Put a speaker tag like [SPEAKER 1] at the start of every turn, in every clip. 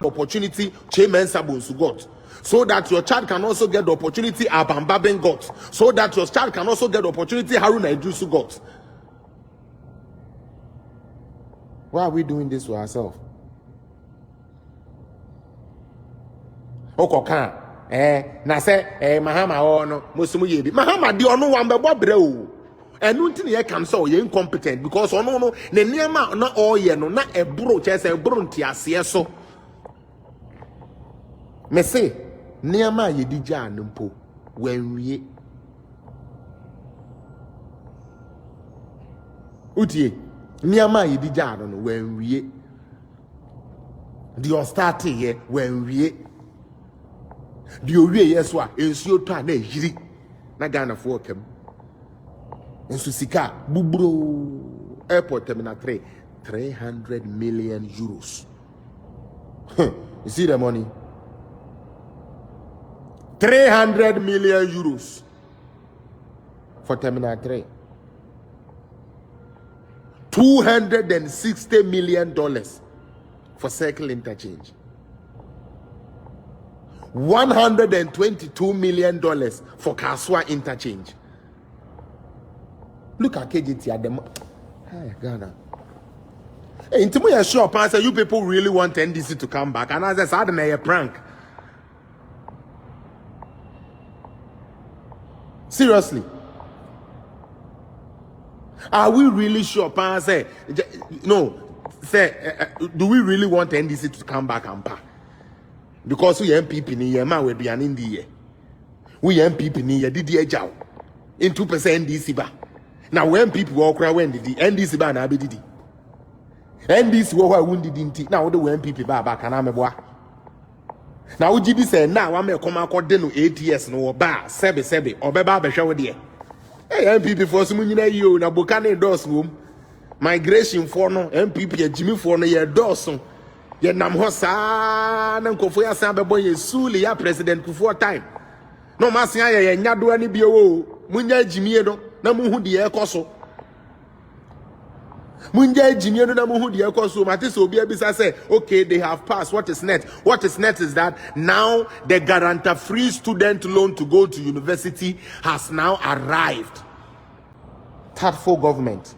[SPEAKER 1] opportunity Chairman Sabunsu got, so that your child can also get the opportunity Abambaben got, so that your child can also get the opportunity Haruna Idrisu got. Why are we doing this to ourselves? Okoka na say Mahama ono musumu yebi Mahama di ono wan bebo bre o enu nti ne kan say ye incompetent because ono no ne niema na oye no na ebro chese ebro nti ase so me say niema ye di ja mpo wanwie utie niema ye di ja no wanwie the start here wanwie the owie yes wa ensuo to na ehiri na Ghana fo kam ensu sika bubro airport terminal 300 million euros. You see the money? 300 million euros for terminal 3. $260 million for circle interchange. $122 million for Kaswa interchange. Look at KGT at them. Hey, Ghana. Hey, into my sure pastor, you people really want NDC to come back. And as I said, a prank. Seriously. Are we really sure, pastor? No, say, do we really want NDC to come back and back? Because we MPP ni yema we be an India. We MPP ni did the in 2% NDC ba. Now when people walk around when did the NDC ba na be did. NDC wo won did now the MPP ba can ameboa. Now GD say now I come akode no ATS no ba sebe obeba behwe wo de. Hey MPP for so munyina yi na boka na endorse wom. Migration for no MPP Jimmy for no ye endorse. Ye nam ho saa na nkofo ya san bebo ye suli ya president Kufuor time no masia ye nyado ani bie wo munya jimie no na muhu de ekoso munya jimie no na muhu de ekoso matese obi abisa say okay they have passed. What is next is that now the guarantor free student loan to go to university has now arrived. Third for government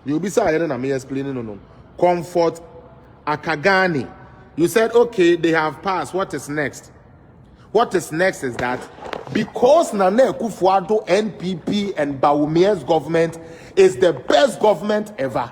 [SPEAKER 1] you be say na me explaining no comfort Akagani, you said, okay, they have passed. What is next? What is next is that because Nana Akufo-Addo, NPP, and Bawumia's government is the best government ever,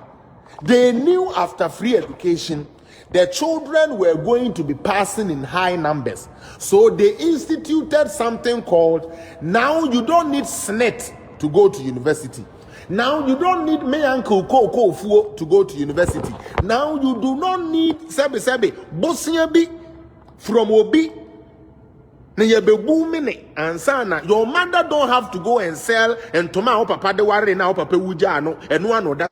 [SPEAKER 1] they knew after free education, the children were going to be passing in high numbers. So they instituted something called, now you don't need SNET to go to university. Now you don't need me uncle Fuo to go to university. Now you do not need sebe bosia bi from obi. Na ye be booming ansana. Your mother don't have to go and sell and toma papa de ware na papa wuja no eno ano da.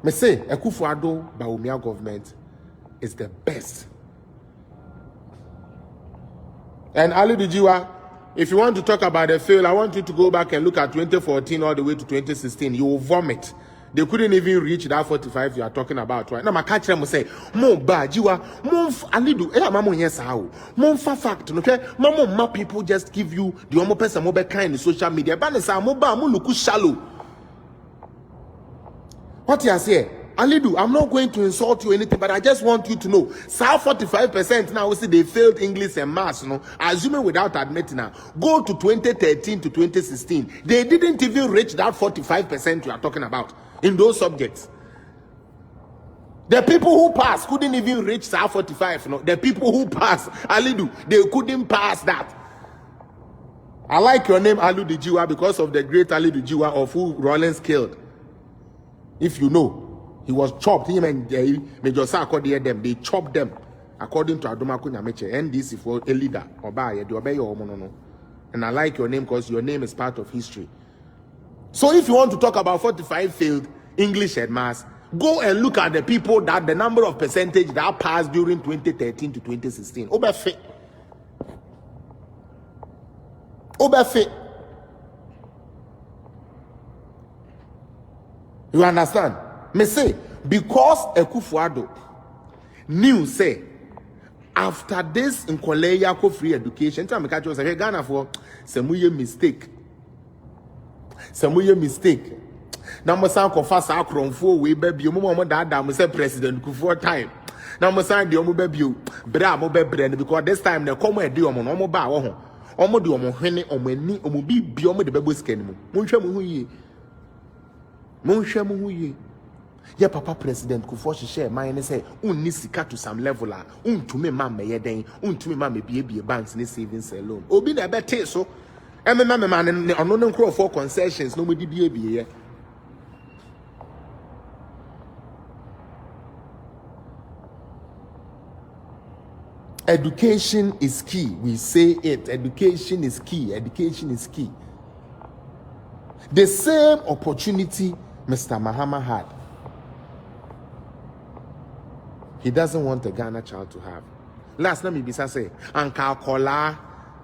[SPEAKER 1] Me say Akufo-Addo Bawumia government is the best. And Ali Dujiwa, if you want to talk about the fail, I want you to go back and look at 2014 all the way to 2016. You will vomit. They couldn't even reach that 45 you are talking about right now. My catch them will say, "Mo ba jiwa, mo alidu, mamo yes how, mo fa fact, okay? Mamo ma people just give you the omo person mo be kind in social media. But sa mo ba mo look shallow. What you say? Alidu, I'm not going to insult you or anything, but I just want you to know, South 45% now see they failed English and maths, you know, assuming without admitting now. Go to 2013 to 2016. They didn't even reach that 45% you are talking about in those subjects. The people who passed couldn't even reach South 45. You know? The people who passed, Alidu, they couldn't pass that. I like your name, Alu Dijiwa, because of the great Ali Dijiwa of who Rollins killed. If you know. He was chopped. Him and Major Sarko them. They chopped them according to Adomako Nyameche. NDC for a leader. And I like your name because your name is part of history. So if you want to talk about 45 failed English and maths, go and look at the people that the number of percentage that passed during 2013 to 2016. Oberfe. You understand? Me say, because Akufo-Addo knew say, after this in Koleya free education, time I catch you say Ghana for some mistake. Now mo san confess akronfo we ba bio mo dada mo say President Kufuor time. Now mo san de omo ba bio bra mo ba bra because this time na come e de omo no mo ba wo ho. Omo de omo hwene omo ani omo bi omo de bebo sika ni mu. Monhwe mo hu yi. Yeah, Papa President Kufuor share mine say unni sika to some level a untumi ma meye den untumi ma mebie banks ni savings alone. Obi na be te so emema me man ne ono ne nkro for concessions no mo di bie. Education is key. We say it. Education is key. Education is key. The same opportunity Mr. Mahama had, he doesn't want a Ghana child to have. Last time he bisa say, Anka kola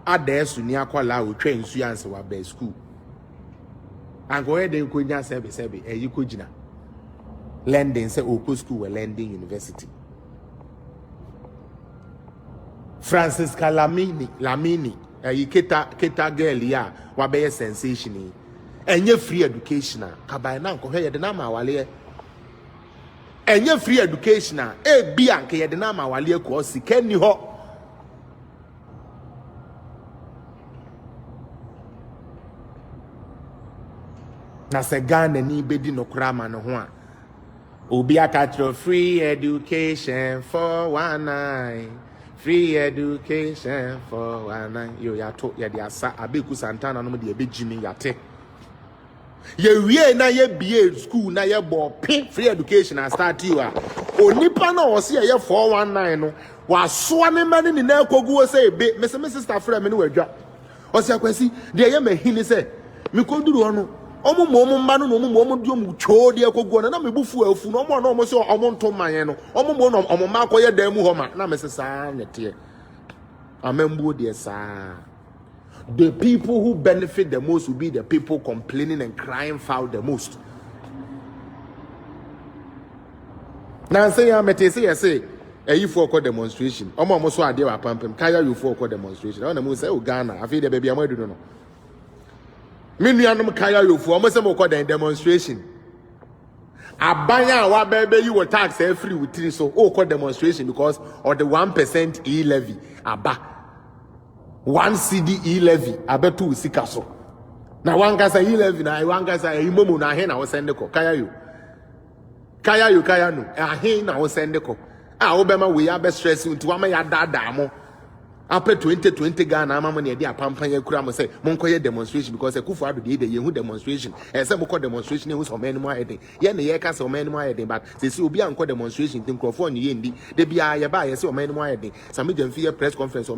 [SPEAKER 1] adesu ni akola we train su yanse wa be school. Anko e den ko nya sebe e yiko gina. Lending say Oko school we lending university. Francis Lamini Keta girl ya wa be sensation. Enye free education kabay na nko hwe ye de na ma wale. Enye free education e bi anke ye de na ma wale ko sika ni ho. Na se Ghana ni bedi no kra ma no ho a obi aka free education for 19. Free education for 19. Yo ya to ya de asa abeku Santana no de ebegimi yate. Ye wie na ye BA school na ye bo free education and start you a onipa na o se ye 419 no wa so ne mane ni na kogu say be me sister friend me no wadwa o se akwasi de ye mahini say me koduru ono omo mma no omo di omo cho de kogu na me bufu afu no omo se omo nto man no omo no omo ma koye dan mu ho ma na me sesa nyete amembu de sa. The people who benefit the most will be the people complaining and crying foul the most. Now say I say you for demonstration. Omo so ade wa pampem kaya you for demonstration. I want to say oh Ghana I feel the baby amadu no. Me nuanom kaya you for omo say mo the demonstration. Abanya wa baby you will tax free with three so oh demonstration because of the 1% e-levy aba. 1 CD e-levy abetu sika so na wanga sa e-levy na wanga sa imomu na he na wo send ko kaya no he na wo send ko wo be ma we ya be stress nti wa ma ya dada mo apɛ 2020 Ghana ama mo ne de apampan ya kura mo say mo nkoye demonstration because Akufo-Addo de ye hu demonstration say mo ko demonstration hu so man mu ayeden ye ne ye ka se o man mu ayeden but se obi anko demonstration tin krofo ne ye ndi de bia ye ba ye se o man mu ayeden same jamfi press conference